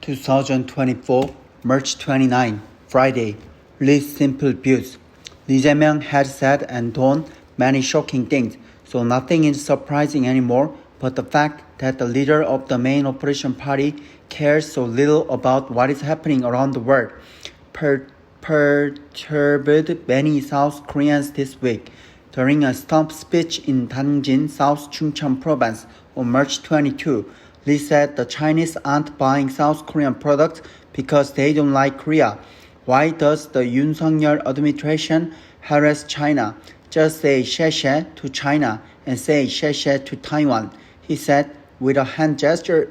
2024, March 29, Friday. Lee's simple views. Lee Jae-myung had said and done many shocking things, so nothing is surprising anymore but the fact that the leader of the main opposition party cares so little about what is happening around the world. Perturbed many South Koreans this week. During a stump speech in Dangjin, South Chungcheong province on March 22, Lee said the Chinese aren't buying South Korean products because they don't like Korea. Why does the Yoon Suk-yeol administration harass China? Just say "xie to China and say "xie to Taiwan," he said with a hand gesture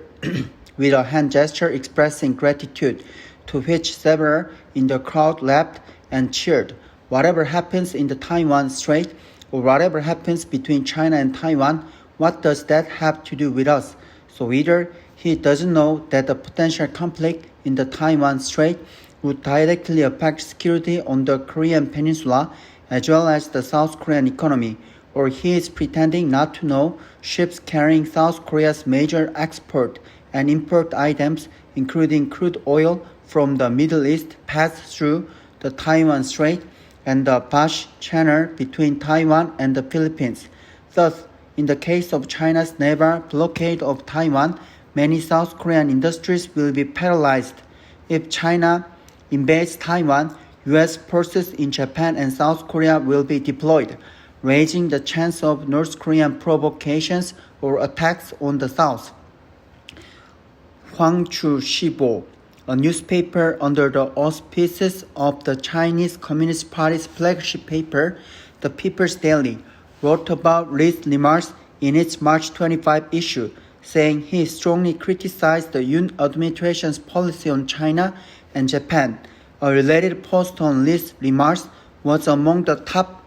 expressing gratitude, to which several in the crowd laughed and cheered. Whatever happens in the Taiwan Strait or whatever happens between China and Taiwan, what does that have to do with us? So either he doesn't know that the potential conflict in the Taiwan Strait would directly affect security on the Korean peninsula as well as the South Korean economy, or he is pretending not to know ships carrying South Korea's major export and import items, including crude oil from the Middle East, pass through the Taiwan Strait and the Bash Channel between Taiwan and the Philippines. Thus, in the case of China's naval blockade of Taiwan, many South Korean industries will be paralyzed. If China invades Taiwan, U.S. forces in Japan and South Korea will be deployed, raising the chance of North Korean provocations or attacks on the South. Hwangchu Shibo, a newspaper under the auspices of the Chinese Communist Party's flagship paper, The People's Daily, wrote about Lee's remarks in its March 25 issue, saying he strongly criticized the Yoon administration's policy on China and Japan. A related post on Lee's remarks was among the top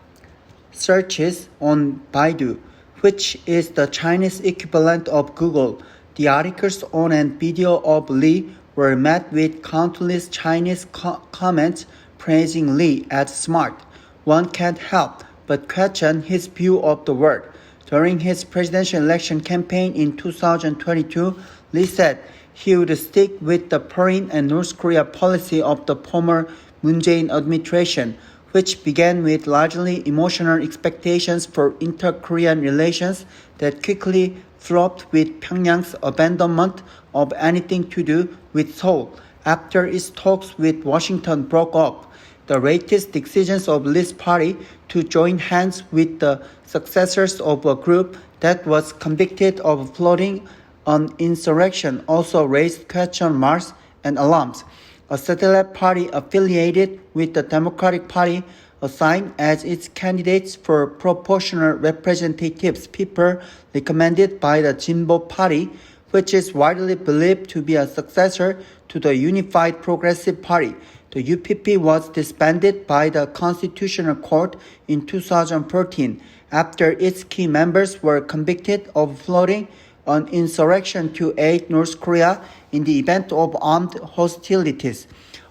searches on Baidu, which is the Chinese equivalent of Google. The articles on and video of Lee were met with countless Chinese comments praising Lee as smart. One can't help but question his view of the world. During his presidential election campaign in 2022, Lee said he would stick with the foreign and North Korea policy of the former Moon Jae-in administration, which began with largely emotional expectations for inter-Korean relations that quickly flopped with Pyongyang's abandonment of anything to do with Seoul after its talks with Washington broke up. The latest decisions of Lee's party to join hands with the successors of a group that was convicted of plotting an insurrection also raised question marks and alarms. A satellite party affiliated with the Democratic Party assigned as its candidates for proportional representatives people recommended by the Jinbo Party, which is widely believed to be a successor to the Unified Progressive Party. The UPP was disbanded by the Constitutional Court in 2014 after its key members were convicted of plotting an insurrection to aid North Korea in the event of armed hostilities.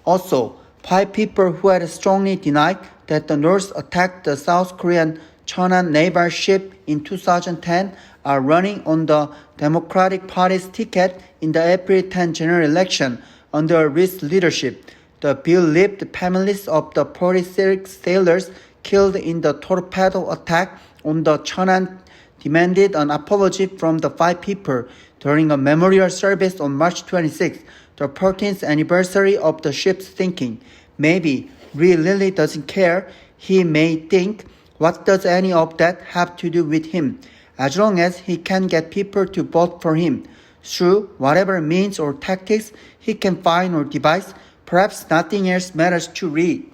Also, 5 people who had strongly denied that the North attacked the South Korean Cheonan naval ship in 2010 are running on the Democratic Party's ticket in the April 10 general election under Lee's leadership. The bereaved families of the 46 sailors killed in the torpedo attack on the Cheonan demanded an apology from the 5 people during a memorial service on March 26, the 14th anniversary of the ship's sinking. Maybe Lee really doesn't care. He may think, what does any of that have to do with him? As long as he can get people to vote for him through whatever means or tactics he can find or devise, perhaps nothing else matters to Lee.